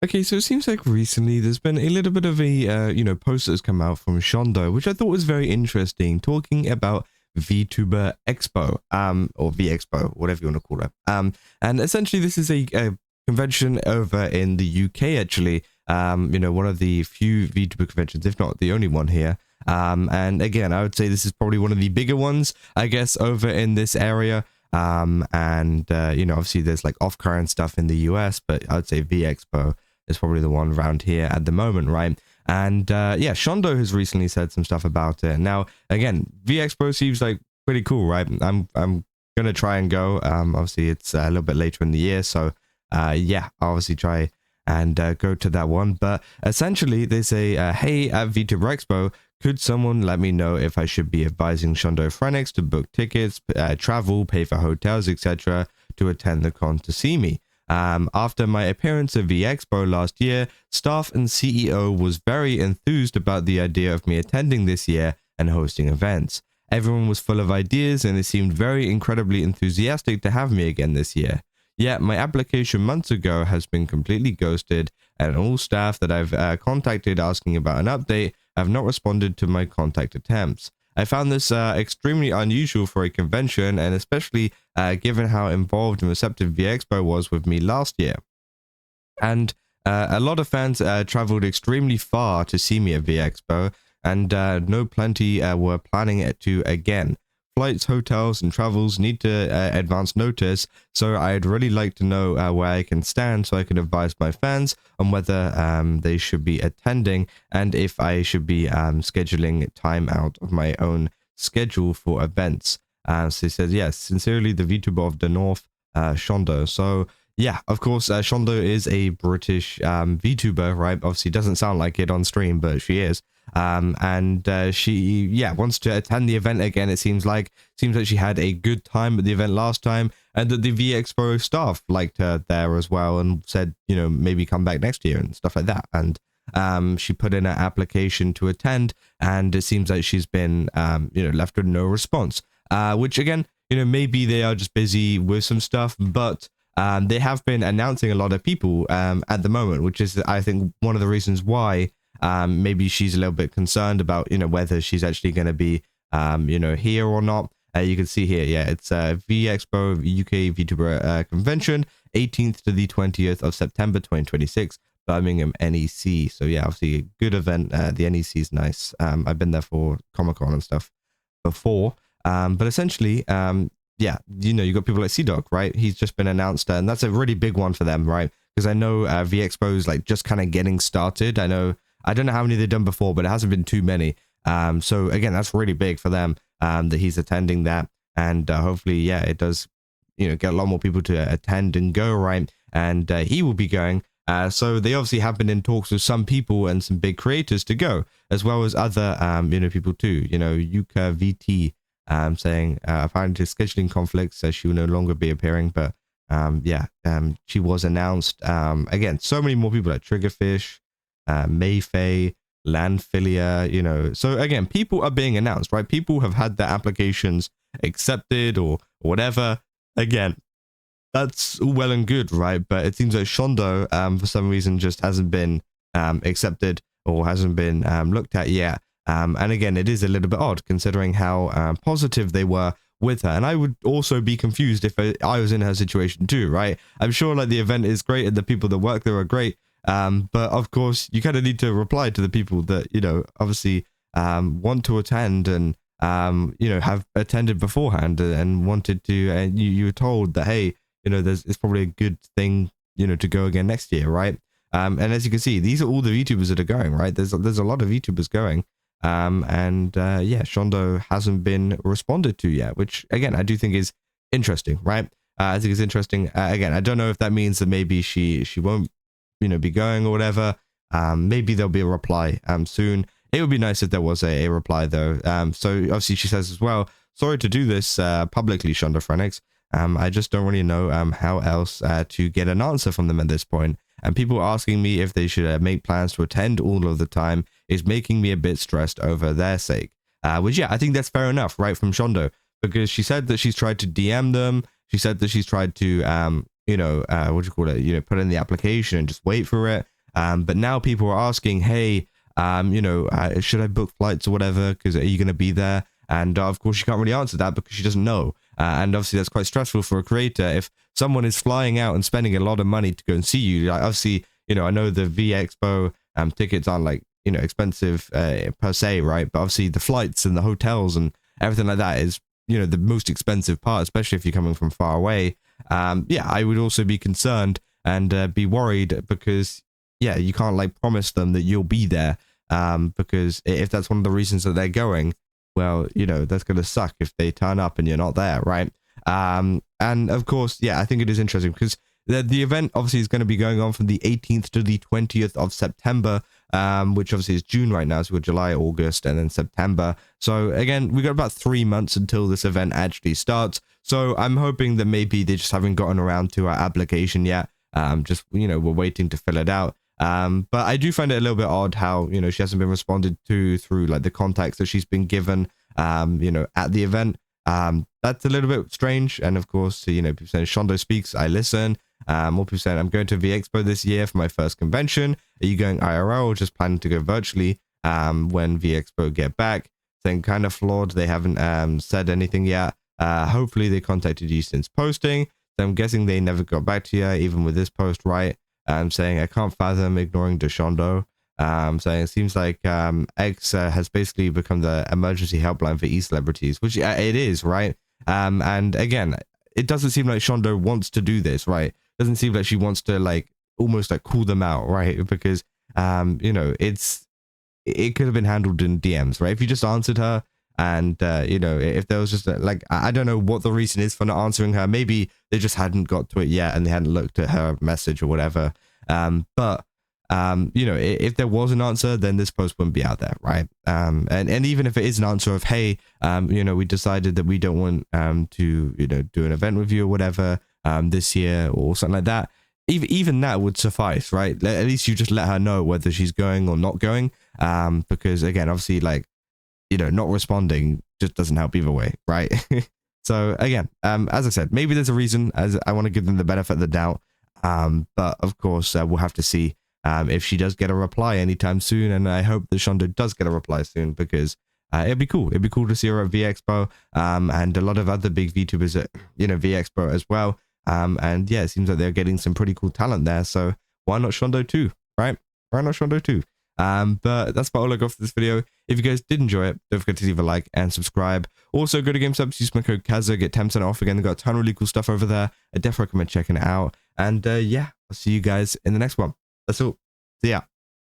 Okay, so it seems like recently there's been a little bit of a post that's come out from Shondo, which I thought was very interesting, talking about VTuber Expo, or V Expo, whatever you want to call it. And essentially this is a convention over in the UK actually. One of the few VTuber conventions, if not the only one here. And again, I would say this is probably one of the bigger ones, I guess, over in this area. Obviously there's like off-current stuff in the US, but I would say V Expo is probably the one around here at the moment, right? And yeah, Shondo has recently said some stuff about it. Now, again, V Expo seems like pretty cool, right? I'm gonna try and go. Obviously it's a little bit later in the year, so yeah, I'll obviously try and go to that one. But essentially, they say, hey, at VTuber Expo, could someone let me know if I should be advising Shondo Phoenix to book tickets, travel, pay for hotels, etc., to attend the con to see me? After my appearance at V Expo last year, staff and CEO was very enthused about the idea of me attending this year and hosting events. Everyone was full of ideas and they seemed very incredibly enthusiastic to have me again this year. Yet my application months ago has been completely ghosted, and all staff that I've contacted asking about an update have not responded to my contact attempts. I found this extremely unusual for a convention, and especially given how involved and receptive VExpo was with me last year. And a lot of fans traveled extremely far to see me at VExpo, and know plenty were planning it to again. Flights, hotels, and travels need to advance notice, so I'd really like to know where I can stand so I can advise my fans on whether they should be attending and if I should be scheduling time out of my own schedule for events. So he says, yes, sincerely, the VTuber of the North, Shondo. So yeah, of course, Shondo is a British VTuber, right? Obviously, doesn't sound like it on stream, but she is. She wants to attend the event again. It seems like she had a good time at the event last time, and that the V Expo staff liked her there as well and said, maybe come back next year and stuff like that. And she put in an application to attend, and it seems like she's been left with no response, which again, maybe they are just busy with some stuff, but they have been announcing a lot of people at the moment, which is, I think, one of the reasons why maybe she's a little bit concerned about, whether she's actually going to be, here or not. You can see here, yeah, it's V Expo UK VTuber Convention, 18th to the 20th of September 2026, Birmingham NEC. So yeah, obviously a good event. The NEC is nice. I've been there for Comic-Con and stuff before. But essentially, yeah, you got people like C-Dog, right? He's just been announced, and that's a really big one for them, right? Because I know V Expo is like just kind of getting started. I don't know how many they've done before, but it hasn't been too many. So again, that's really big for them that he's attending that, and hopefully, yeah, it does, get a lot more people to attend and go, right? And he will be going. So they obviously have been in talks with some people and some big creators to go, as well as other people too. Yuka VT saying apparently scheduling conflicts, so she will no longer be appearing, but she was announced. Again, so many more people like Triggerfish, Mayfay, Landfilia, so again, people are being announced, right? People have had their applications accepted or whatever. Again, that's all well and good, right? But it seems like Shondo, for some reason, just hasn't been accepted or hasn't been looked at yet. And again, it is a little bit odd considering how positive they were with her. And I would also be confused if I was in her situation too, right? I'm sure like the event is great and the people that work there are great. But of course, you kind of need to reply to the people that, obviously want to attend and, have attended beforehand and wanted to, and you were told that, hey, it's probably a good thing, to go again next year, right? And as you can see, these are all the VTubers that are going, right? There's a lot of VTubers going. Shondo hasn't been responded to yet, which again, I do think is interesting, right? I think it's interesting. Again, I don't know if that means that maybe she won't, be going or whatever. Maybe there'll be a reply soon. It would be nice if there was a reply though. So obviously she says as well, sorry to do this publicly, Shondo Phoenix. I just don't really know how else to get an answer from them at this point. And people asking me if they should make plans to attend all of the time is making me a bit stressed over their sake. Which, yeah, I think that's fair enough, right, from Shondo, because she said that she's tried to DM them. She said that she's tried to, you know, what do you call it? You know, put in the application and just wait for it. But now people are asking, hey, you know, should I book flights or whatever? Because are you going to be there? And of course, she can't really answer that because she doesn't know. And obviously, that's quite stressful for a creator. If someone is flying out and spending a lot of money to go and see you, like obviously, you know, I know the V Expo tickets aren't like, you know, expensive per se, right? But obviously, the flights and the hotels and everything like that is, you know, the most expensive part, especially if you're coming from far away. Yeah, I would also be concerned and be worried because, yeah, you can't like promise them that you'll be there. Because if that's one of the reasons that they're going, well, you know, that's going to suck if they turn up and you're not there, right? And of course, yeah, I think it is interesting because the event obviously is going to be going on from the 18th to the 20th of September, which obviously is June right now, so we're July, August, and then September. So again, we got about 3 months until this event actually starts. So I'm hoping that maybe they just haven't gotten around to our application yet. Just, you know, we're waiting to fill it out. But I do find it a little bit odd how, you know, she hasn't been responded to through like the contacts that she's been given, you know, at the event. That's a little bit strange. And of course, you know, people saying Shondo speaks, I listen. More people saying I'm going to V Expo this year for my first convention. Are you going IRL or just planning to go virtually when V Expo get back? Saying kind of flawed. They haven't said anything yet. Hopefully they contacted you since posting. So I'm guessing they never got back to you, even with this post, right? Saying I can't fathom ignoring Shondo. Saying it seems like X has basically become the emergency helpline for e-celebrities, which it is, right? And again, it doesn't seem like Shondo wants to do this, right? It doesn't seem like she wants to like almost like call them out, right? Because you know, it could have been handled in DMs, right? If you just answered her and you know, if there was just like, I don't know what the reason is for not answering her. Maybe they just hadn't got to it yet and they hadn't looked at her message or whatever. But you know, if there was an answer, then this post wouldn't be out there, right? And even if it is an answer of, hey, you know, we decided that we don't want to, you know, do an event with you or whatever this year or something like that, even that would suffice, right? At least you just let her know whether she's going or not going, because again, obviously, like, you know, not responding just doesn't help either way, right? So again, as I said, maybe there's a reason, as I want to give them the benefit of the doubt, but of course we'll have to see if she does get a reply anytime soon, and I hope that Shondo does get a reply soon, because it'd be cool. It'd be cool to see her at V Expo, and a lot of other big VTubers at, you know, V Expo as well. And yeah, it seems like they're getting some pretty cool talent there. So why not Shondo too, right? Why not Shondo too? But that's about all I got for this video. If you guys did enjoy it, don't forget to leave a like and subscribe. Also, go to GameSubs, use my code Kaza, get 10% off. Again, they've got a ton of really cool stuff over there. I definitely recommend checking it out. And yeah, I'll see you guys in the next one. That's all. See ya.